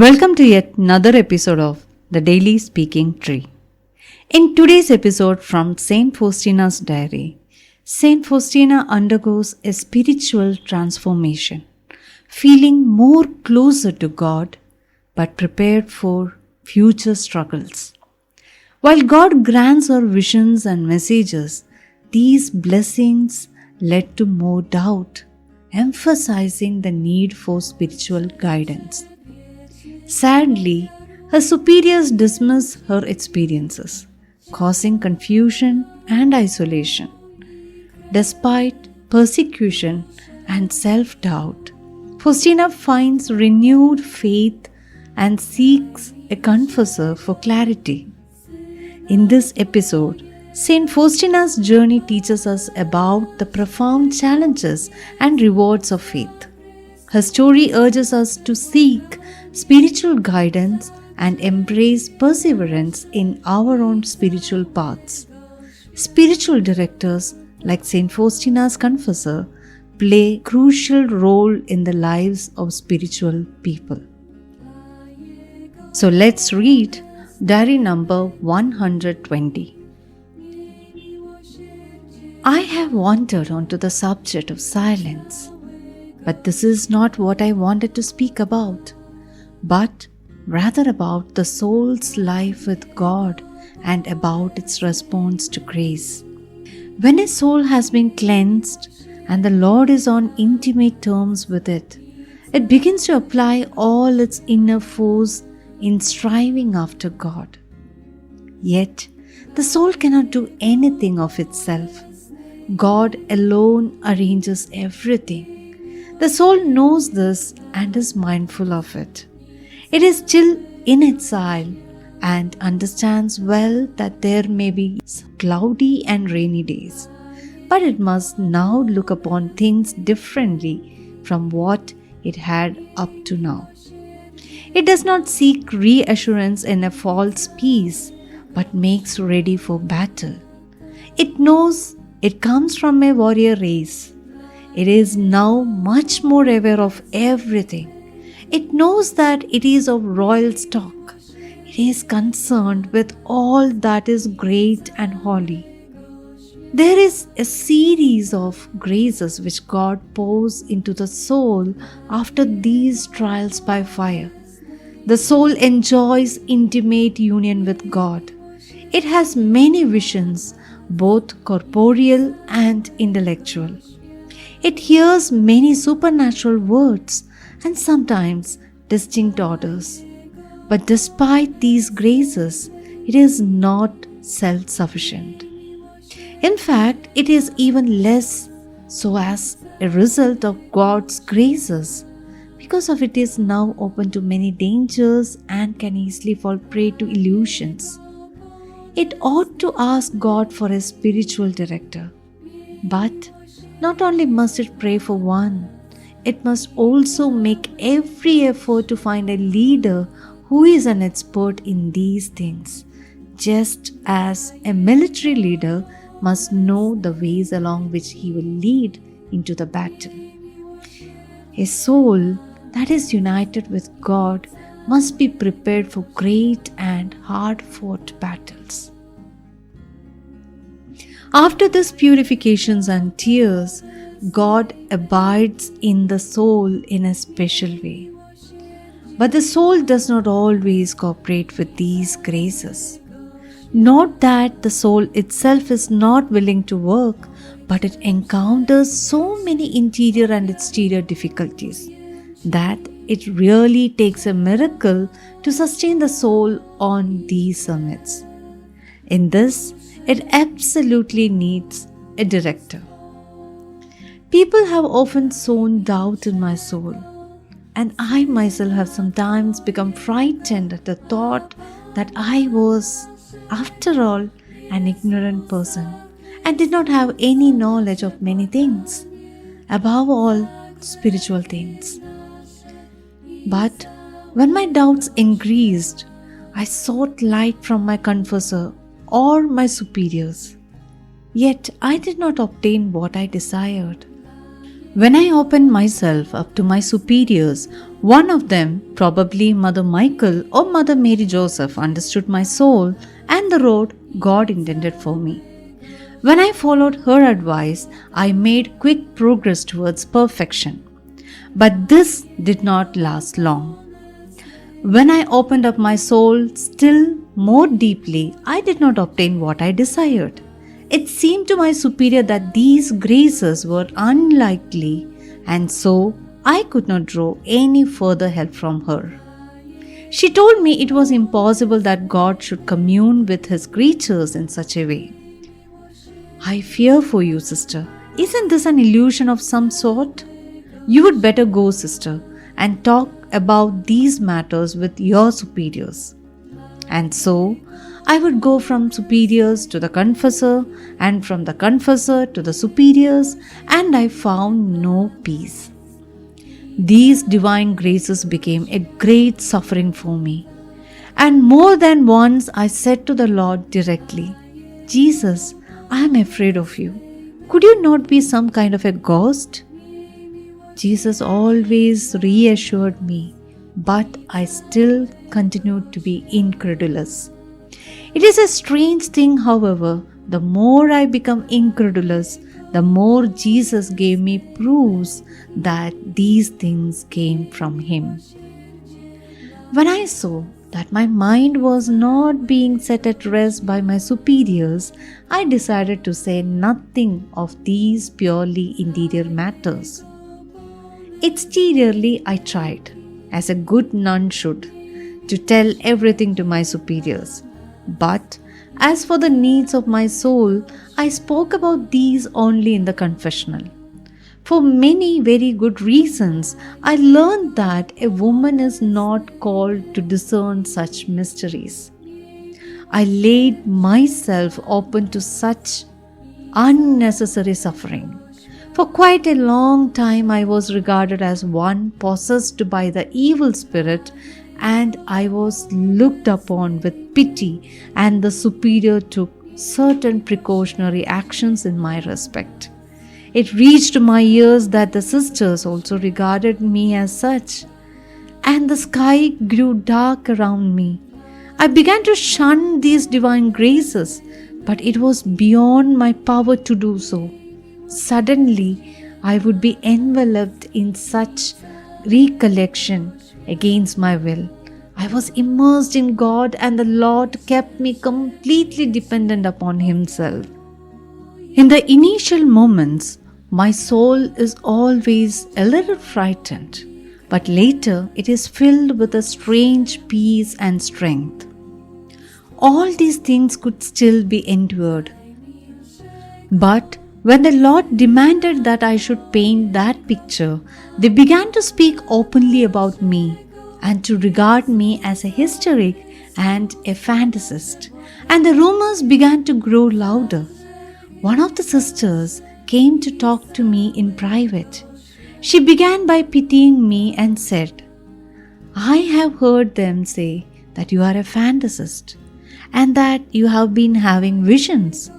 Welcome to yet another episode of The Daily Speaking Tree. In today's episode from Saint Faustina's diary, Saint Faustina undergoes a spiritual transformation, feeling more closer to God but prepared for future struggles. While God grants her visions and messages, these blessings led to more doubt, emphasizing the need for spiritual guidance. Sadly, her superiors dismiss her experiences, causing confusion and isolation. Despite persecution and self-doubt, Faustina finds renewed faith and seeks a confessor for clarity. In this episode, Saint Faustina's journey teaches us about the profound challenges and rewards of faith. Her story urges us to seek spiritual guidance and embrace perseverance in our own spiritual paths. Spiritual directors like Saint Faustina's confessor play a crucial role in the lives of spiritual people. So let's read diary number 120. I have wandered onto the subject of silence, but this is not what I wanted to speak about, but rather about the soul's life with God and about its response to grace. When a soul has been cleansed and the Lord is on intimate terms with it, it begins to apply all its inner force in striving after God. Yet, the soul cannot do anything of itself. God alone arranges everything. The soul knows this and is mindful of it. It is still in exile and understands well that there may be cloudy and rainy days, but it must now look upon things differently from what it had up to now. It does not seek reassurance in a false peace, but makes ready for battle. It knows it comes from a warrior race. It is now much more aware of everything. It knows that it is of royal stock. It is concerned with all that is great and holy. There is a series of graces which God pours into the soul after these trials by fire. The soul enjoys intimate union with God. It has many visions, both corporeal and intellectual. It hears many supernatural words and sometimes distinct orders. But despite these graces, it is not self-sufficient. In fact, it is even less so as a result of God's graces. Because of it is now open to many dangers and can easily fall prey to illusions. It ought to ask God for a spiritual director. But not only must it pray for one, it must also make every effort to find a leader who is an expert in these things, just as a military leader must know the ways along which he will lead into the battle. A soul that is united with God must be prepared for great and hard-fought battles. After these purifications and tears, God abides in the soul in a special way. But the soul does not always cooperate with these graces. Not that the soul itself is not willing to work, but it encounters so many interior and exterior difficulties that it really takes a miracle to sustain the soul on these summits. In this, it absolutely needs a director. People have often sown doubt in my soul, and I myself have sometimes become frightened at the thought that I was, after all, an ignorant person and did not have any knowledge of many things, above all, spiritual things. But when my doubts increased, I sought light from my confessor or my superiors. Yet I did not obtain what I desired. When I opened myself up to my superiors, one of them, probably Mother Michael or Mother Mary Joseph, understood my soul and the road God intended for me. When I followed her advice, I made quick progress towards perfection. But this did not last long. When I opened up my soul still more deeply, I did not obtain what I desired. It seemed to my superior that these graces were unlikely, and so I could not draw any further help from her. She told me it was impossible that God should commune with His creatures in such a way. I fear for you, sister. Isn't this an illusion of some sort? You would better go, sister, and talk about these matters with your superiors. And so, I would go from superiors to the confessor, and from the confessor to the superiors, and I found no peace. These divine graces became a great suffering for me. And more than once I said to the Lord directly, Jesus, I am afraid of you. Could you not be some kind of a ghost? Jesus always reassured me, but I still continued to be incredulous. It is a strange thing, however, the more I become incredulous, the more Jesus gave me proofs that these things came from Him. When I saw that my mind was not being set at rest by my superiors, I decided to say nothing of these purely interior matters. Exteriorly, I tried, as a good nun should, to tell everything to my superiors. But as for the needs of my soul, I spoke about these only in the confessional. For many very good reasons, I learned that a woman is not called to discern such mysteries. I laid myself open to such unnecessary suffering. For quite a long time, I was regarded as one possessed by the evil spirit, and I was looked upon with pity, and the superior took certain precautionary actions in my respect. It reached my ears that the sisters also regarded me as such, and the sky grew dark around me. I began to shun these divine graces, but it was beyond my power to do so. Suddenly, I would be enveloped in such recollection against my will. I was immersed in God, and the Lord kept me completely dependent upon Himself. In the initial moments, my soul is always a little frightened, but later it is filled with a strange peace and strength. All these things could still be endured. But when the Lord demanded that I should paint that picture, they began to speak openly about me and to regard me as a hysteric and a fantasist, and the rumors began to grow louder. One of the sisters came to talk to me in private. She began by pitying me and said, I have heard them say that you are a fantasist and that you have been having visions.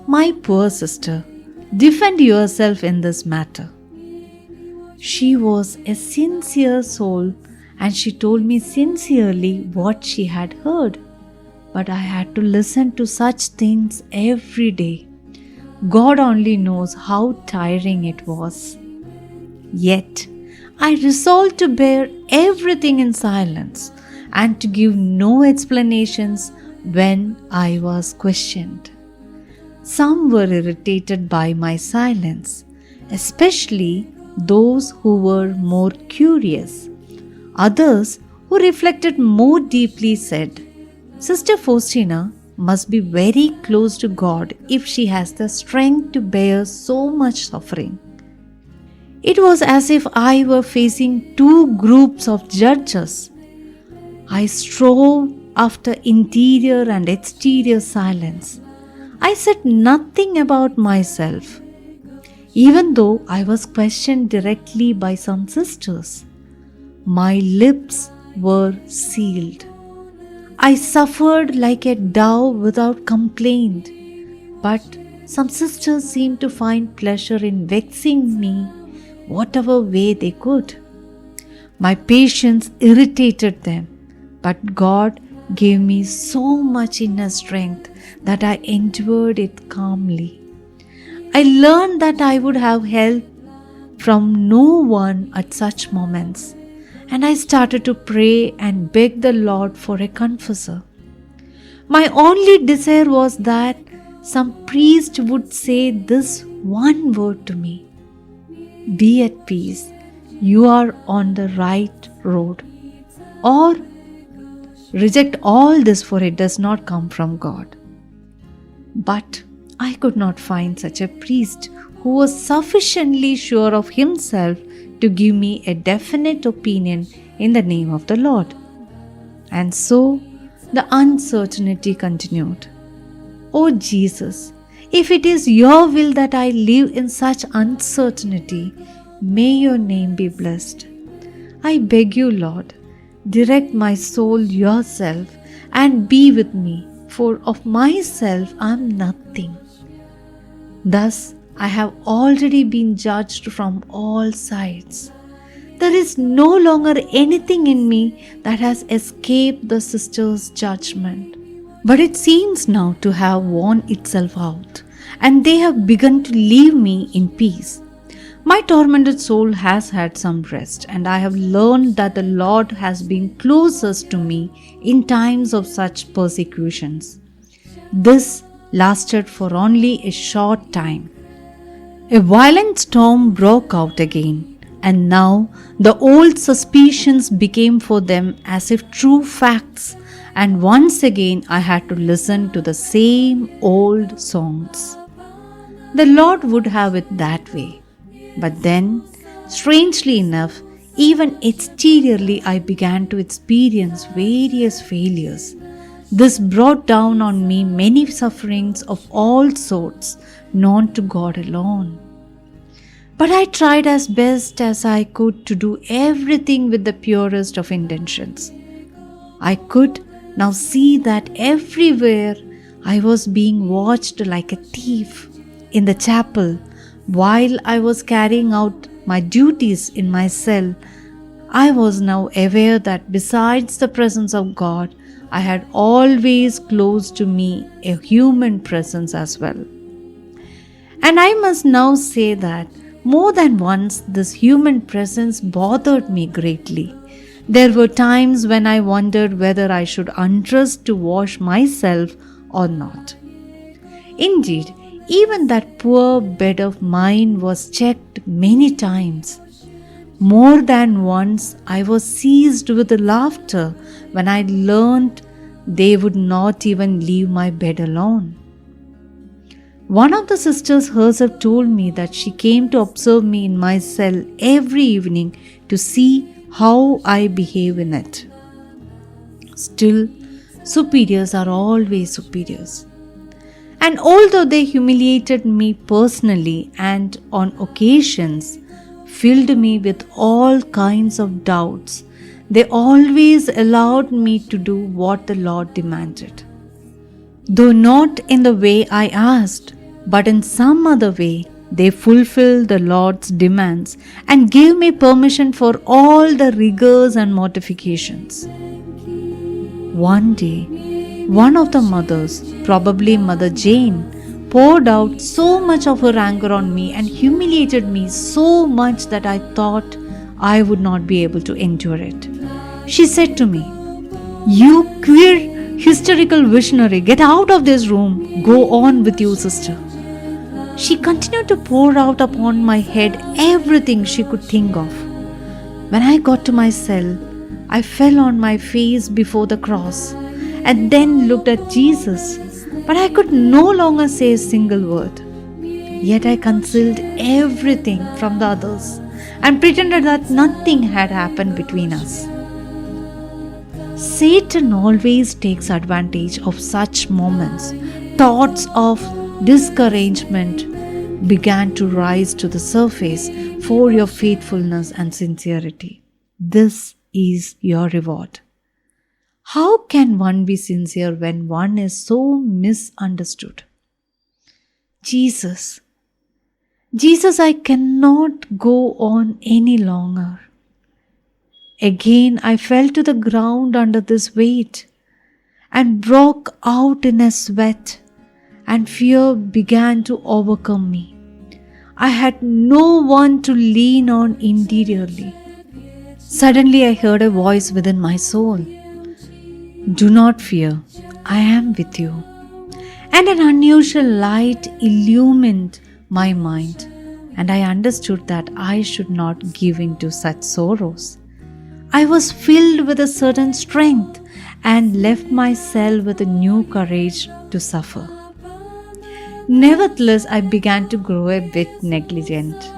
My poor sister, defend yourself in this matter. She was a sincere soul, and she told me sincerely what she had heard. But I had to listen to such things every day. God only knows how tiring it was. Yet, I resolved to bear everything in silence and to give no explanations when I was questioned. Some were irritated by my silence, especially those who were more curious. Others who reflected more deeply said, Sister Faustina must be very close to God if she has the strength to bear so much suffering. It was as if I were facing two groups of judges. I strove after interior and exterior silence. I said nothing about myself, even though I was questioned directly by some sisters. My lips were sealed. I suffered like a dove without complaint, but some sisters seemed to find pleasure in vexing me whatever way they could. My patience irritated them, but God gave me so much inner strength that I endured it calmly. I learned that I would have help from no one at such moments, and I started to pray and beg the Lord for a confessor. My only desire was that some priest would say this one word to me: "Be at peace, you are on the right road," or "Reject all this, for it does not come from God." But I could not find such a priest who was sufficiently sure of himself to give me a definite opinion in the name of the Lord. And so the uncertainty continued. "Oh Jesus, if it is your will that I live in such uncertainty, may your name be blessed. I beg you, Lord, direct my soul yourself and be with me, for of myself I am nothing." Thus, I have already been judged from all sides. There is no longer anything in me that has escaped the sister's judgment. But it seems now to have worn itself out, and they have begun to leave me in peace. My tormented soul has had some rest, and I have learned that the Lord has been closest to me in times of such persecutions. This lasted for only a short time. A violent storm broke out again, and now the old suspicions became for them as if true facts, and once again I had to listen to the same old songs. The Lord would have it that way. But then, strangely enough, even exteriorly I began to experience various failures. This brought down on me many sufferings of all sorts, known to God alone. But I tried as best as I could to do everything with the purest of intentions. I could now see that everywhere I was being watched like a thief. In the chapel, while I was carrying out my duties in my cell, I was now aware that besides the presence of God, I had always close to me a human presence as well. And I must now say that more than once this human presence bothered me greatly. There were times when I wondered whether I should undress to wash myself or not. Indeed, even that poor bed of mine was checked many times. More than once I was seized with laughter when I learned they would not even leave my bed alone. One of the sisters herself told me that she came to observe me in my cell every evening to see how I behave in it. Still, superiors are always superiors. And although they humiliated me personally and on occasions filled me with all kinds of doubts, they always allowed me to do what the Lord demanded. Though not in the way I asked, but in some other way, they fulfilled the Lord's demands and gave me permission for all the rigors and mortifications. One day, one of the mothers, probably Mother Jane, poured out so much of her anger on me and humiliated me so much that I thought I would not be able to endure it. She said to me, "You queer, hysterical visionary, get out of this room. Go on with you, sister." She continued to pour out upon my head everything she could think of. When I got to my cell, I fell on my face before the cross and then looked at Jesus, but I could no longer say a single word. Yet I concealed everything from the others and pretended that nothing had happened between us. Satan always takes advantage of such moments. Thoughts of discouragement began to rise to the surface for your faithfulness and sincerity. This is your reward. How can one be sincere when one is so misunderstood? Jesus, Jesus, I cannot go on any longer. Again, I fell to the ground under this weight and broke out in a sweat, and fear began to overcome me. I had no one to lean on interiorly. Suddenly, I heard a voice within my soul. Do not fear, I am with you. And an unusual light illumined my mind, and I understood that I should not give in to such sorrows. I was filled with a certain strength and left myself with a new courage to suffer. Nevertheless, I began to grow a bit negligent.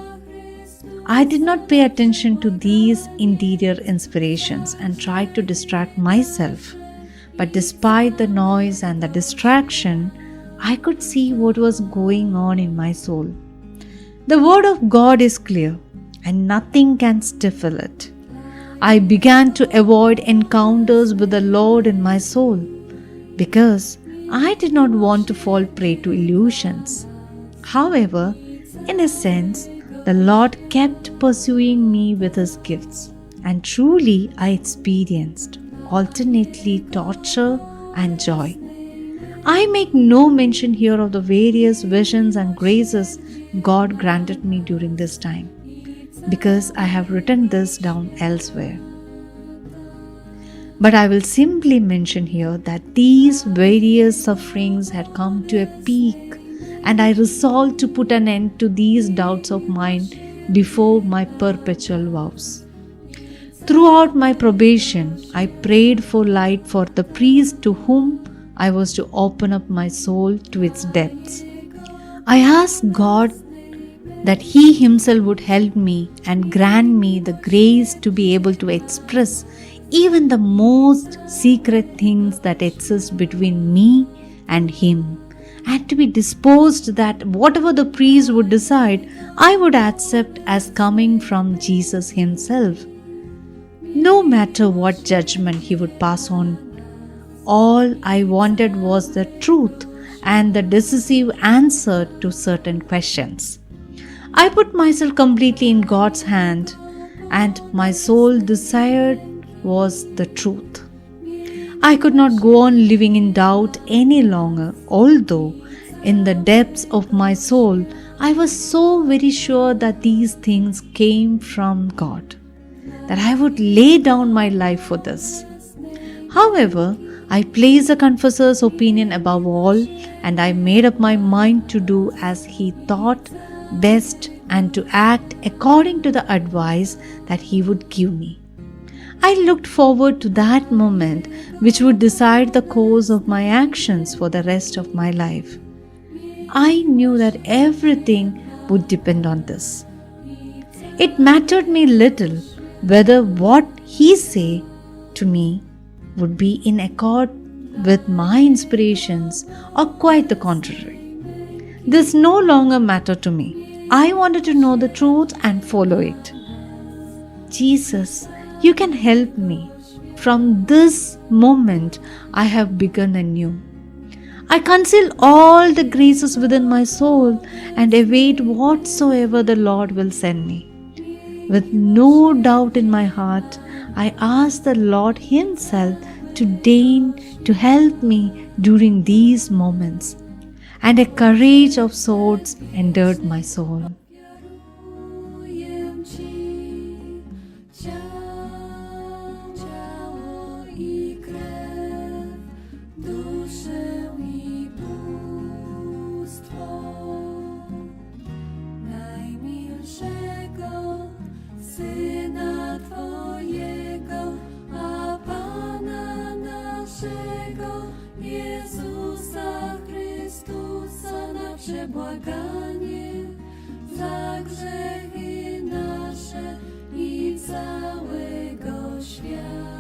I did not pay attention to these interior inspirations and tried to distract myself. But despite the noise and the distraction, I could see what was going on in my soul. The word of God is clear, and nothing can stifle it. I began to avoid encounters with the Lord in my soul because I did not want to fall prey to illusions. However, in a sense, the Lord kept pursuing me with His gifts, and truly I experienced alternately torture and joy. I make no mention here of the various visions and graces God granted me during this time, because I have written this down elsewhere. But I will simply mention here that these various sufferings had come to a peak, and I resolved to put an end to these doubts of mine before my perpetual vows. Throughout my probation, I prayed for light for the priest to whom I was to open up my soul to its depths. I asked God that He Himself would help me and grant me the grace to be able to express even the most secret things that exist between me and Him, and to be disposed that whatever the priest would decide, I would accept as coming from Jesus Himself. No matter what judgment He would pass on, all I wanted was the truth and the decisive answer to certain questions. I put myself completely in God's hand, and my sole desire was the truth. I could not go on living in doubt any longer, although in the depths of my soul I was so very sure that these things came from God, that I would lay down my life for this. However, I placed the confessor's opinion above all, and I made up my mind to do as he thought best and to act according to the advice that he would give me. I looked forward to that moment which would decide the course of my actions for the rest of my life. I knew that everything would depend on this. It mattered me little whether what he said to me would be in accord with my inspirations or quite the contrary. This no longer mattered to me. I wanted to know the truth and follow it. Jesus, you can help me. From this moment, I have begun anew. I conceal all the graces within my soul and await whatsoever the Lord will send me. With no doubt in my heart, I ask the Lord Himself to deign to help me during these moments, and a courage of sorts entered my soul. Błaganie za grzechy nasze i całego świata.